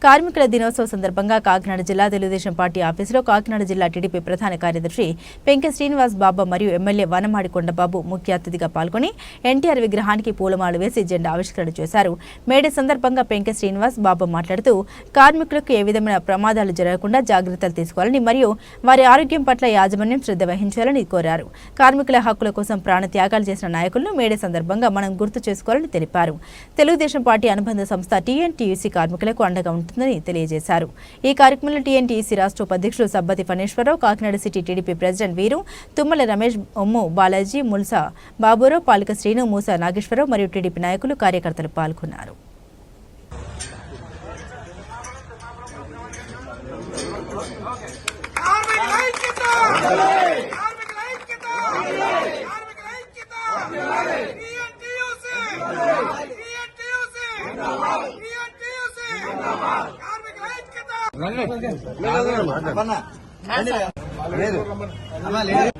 కార్మికుల దినోత్సవం సందర్భంగా కాకినాడ జిల్లా తెలుగుదేశం పార్టీ ఆఫీసులో కాకినాడ జిల్లా టీడీపీ ప్రధాన కార్యదర్శి పెంకె శ్రీనివాస్ బాబా మరియు ఎమ్మెల్యే వనమాడి కొండబాబు ముఖ్య అతిథిగా పాల్గొని ఎన్టీఆర్ విగ్రహానికి పూలమాల వేసి జెండా ఆవిష్కరణ చేశారు. మేడే సందర్భంగా పెంకె శ్రీనివాస్ బాబా మాట్లాడుతూ కార్మికులకు ఏ విధమైన ప్రమాదాలు జరగకుండా జాగ్రత్తలు తీసుకోవాలని మరియు వారి ఆరోగ్యం పట్ల యాజమాన్యం శ్రద్ధ వహించాలని కోరారు. కార్మికుల హక్కుల కోసం ప్రాణ త్యాగాలు చేసిన నాయకులను మేడే సందర్భంగా మనం గుర్తు చేసుకోవాలని తెలిపారు. తెలుగుదేశం పార్టీ అనుబంధ సంస్థ టీఎన్టీయూసీ కార్మికులకు అండగా ఉంటుందని తెలియజేశారు. ఈ కార్యక్రమంలో టీఎన్టీయూసీ రాష్ట్ర ఉపాధ్యక్షుడు Sabbathi Phaneswararao, Kakinada city TDP president వీరు, తుమ్మల రమేష్, ఒమ్ము బాలాజీ, ముల్సా బాబురావు, పాలిక శ్రీను, మూసా నాగేశ్వరరావు మరియు టీడీపీ నాయకులు కార్యకర్తలు పాల్గొన్నారు.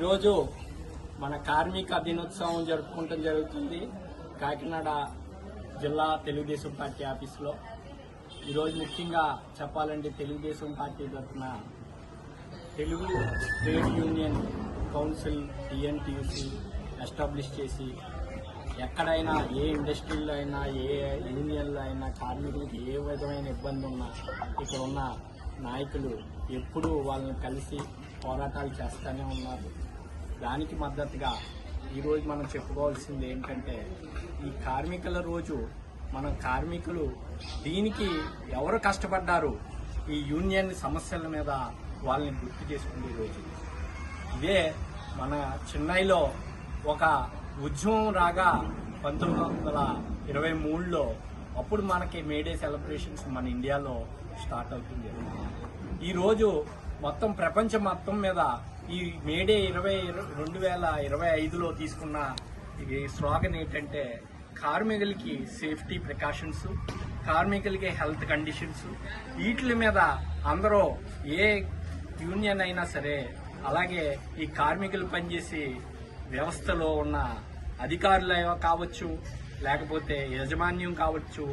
ఈరోజు మన కార్మిక దినోత్సవం జరుపుకోవడం జరుగుతుంది కాకినాడ జిల్లా తెలుగుదేశం పార్టీ ఆఫీసులో. ఈరోజు ముఖ్యంగా చెప్పాలంటే తెలుగుదేశం పార్టీ తరఫున Telugu trade union council TNTUC establish చేసి ఎక్కడైనా ఏ ఇండస్ట్రీలో అయినా ఏ యూనియన్లో అయినా కార్మికులకు ఏ విధమైన ఇబ్బంది ఉన్నా ఇక్కడ ఉన్న నాయకులు ఎప్పుడూ వాళ్ళని కలిసి పోరాటాలు చేస్తూనే ఉన్నారు. దానికి మద్దతుగా ఈరోజు మనం చెప్పుకోవాల్సింది ఏంటంటే ఈ కార్మికుల రోజు మన కార్మికులు దీనికి ఎవరు కష్టపడ్డారు ఈ యూనియన్ సమస్యల మీద వాళ్ళని గుర్తు చేసుకునే రోజు. ఇదే మన చెన్నైలో ఒక ఉద్యమం రాగా 1923లో అప్పుడు మనకి మేడే సెలబ్రేషన్స్ మన ఇండియాలో స్టార్ట్ అవుతుంది. ఈరోజు మొత్తం ప్రపంచం మొత్తం మీద ఈ మేడే 2025లో తీసుకున్న ఈ స్లోగన్ ఏంటంటే కార్మికులకి సేఫ్టీ ప్రికాషన్స్, కార్మికులకి హెల్త్ కండిషన్స్, వీటి మీద అందరూ ఏ యూనియన్ అయినా సరే, అలాగే ఈ కార్మికులు పనిచేసే వ్యవస్థలో ఉన్న అధికారులు కావచ్చు, లేకపోతే యాజమాన్యం కావచ్చు,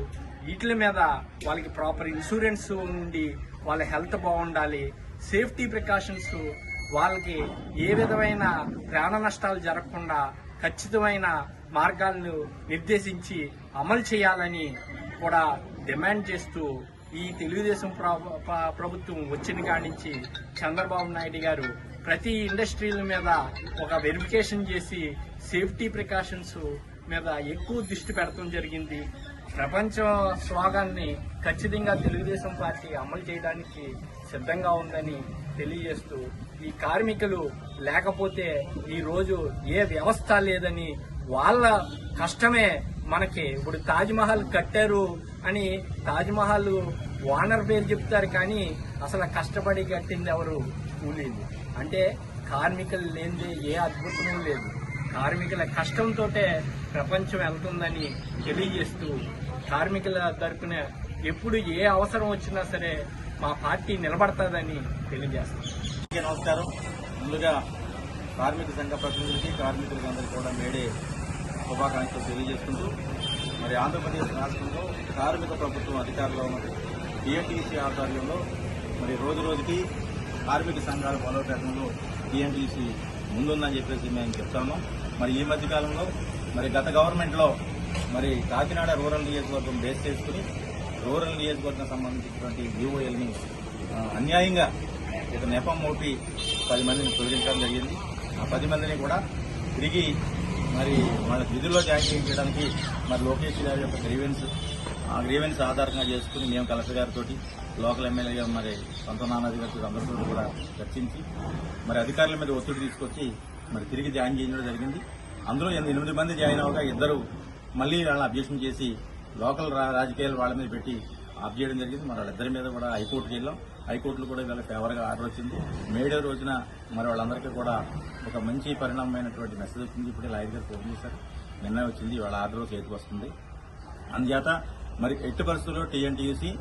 వీటి మీద వాళ్ళకి ప్రాపర్ ఇన్సూరెన్స్ ఉండి వాళ్ళ హెల్త్ బాగుండాలి, సేఫ్టీ ప్రికాషన్స్ వాళ్ళకి ఏ విధమైన ప్రాణ నష్టాలు జరగకుండా ఖచ్చితమైన మార్గాలను నిర్దేశించి అమలు చేయాలని కూడా డిమాండ్ చేస్తూ ఈ తెలుగుదేశం ప్రభుత్వం వచ్చిన కాడి నుంచి చంద్రబాబు నాయుడు గారు ప్రతి ఇండస్ట్రీల మీద ఒక వెరిఫికేషన్ చేసి సేఫ్టీ ప్రికాషన్స్ మీద ఎక్కువ దృష్టి పెడతాం జరిగింది. ప్రపంచ స్లోగాన్ని ఖచ్చితంగా తెలుగుదేశం పార్టీ అమలు చేయడానికి సిద్ధంగా ఉందని తెలియజేస్తూ ఈ కార్మికులు లేకపోతే ఈ రోజు ఏ వ్యవస్థ లేదని, వాళ్ళ కష్టమే మనకి ఇప్పుడు తాజ్మహల్ కట్టారు అని తాజ్మహల్ ఓనర్ పేరు చెప్తారు, కానీ అసలు కష్టపడి కట్టింది ఎవరు? కూలీలు. అంటే కార్మికులు లేనిదే ఏ అద్భుతమూ లేదు. కార్మికుల కష్టంతో ప్రపంచం వెళ్తుందని తెలియజేస్తూ కార్మికుల తరపున ఎప్పుడు ఏ అవసరం వచ్చినా సరే మా పార్టీ నిలబడతాదని తెలియజేస్తాం. నమస్కారం. ముందుగా కార్మిక సంఘ ప్రతినిధులకి, కార్మికులకి అందరికీ కూడా మేడే శుభాకాంక్షలు తెలియజేసుకుంటూ, మరి ఆంధ్రప్రదేశ్ రాష్ట్రంలో కార్మిక ప్రభుత్వం అధికారంలో ఉన్నది. టీఎన్టీయూసీ ఆధ్వర్యంలో మరి రోజు రోజుకి కార్మిక సంఘాల బలోపేతంలో టీఎన్టీయూసీ ముందుందని చెప్పేసి మేము చెప్తాము. మరి ఈ మధ్యకాలంలో మరి గత గవర్నమెంట్లో మరి కాకినాడ రూరల్ నియోజకవర్గం బేస్ చేసుకుని రూరల్ నియోజకవర్గం సంబంధించినటువంటి యూఓఎల్ని అన్యాయంగా ఒక నెపం మోపి 10 మందిని తొలగించడం జరిగింది. ఆ 10 మందిని కూడా తిరిగి మరి మన విధుల్లో జాయిన్ చేయడానికి మరి లోకేష్ గారి యొక్క గ్రీవెన్స్ ఆధారంగా చేసుకుని మేము కలెక్టర్ గారితో, లోకల్ ఎమ్మెల్యే మరి సంతనానాథి గారితో అందరితో కూడా చర్చించి మరి అధికారుల మీద ఒత్తిడి తీసుకొచ్చి మరి తిరిగి జాయిన్ చేయడం జరిగింది. అందులో 8 మంది జాయిన్ అవగా 2 మళ్లీ వాళ్ళని అబ్జెక్షన్ చేసి లోకల్ రాజకీయాలు వాళ్ళ మీద పెట్టి ఆఫ్ చేయడం జరిగింది. మరి వాళ్ళిద్దరి మీద కూడా హైకోర్టుకి వెళ్ళాం. హైకోర్టులో కూడా వీళ్ళ ఫేవర్గా ఆర్డర్ వచ్చింది. మేడే రోజున మరి వాళ్ళందరికీ కూడా ఒక మంచి పరిణామమైనటువంటి మెసేజ్ వచ్చింది. ఇప్పుడు లాయర్ గారు ఫోన్ చేశారు, నిన్న వచ్చింది, వాళ్ళ ఆర్డర్ చేతికి వస్తుంది. అందుచేత మరి ఎట్టి పరిస్థితుల్లో టీఎన్టీయూసీ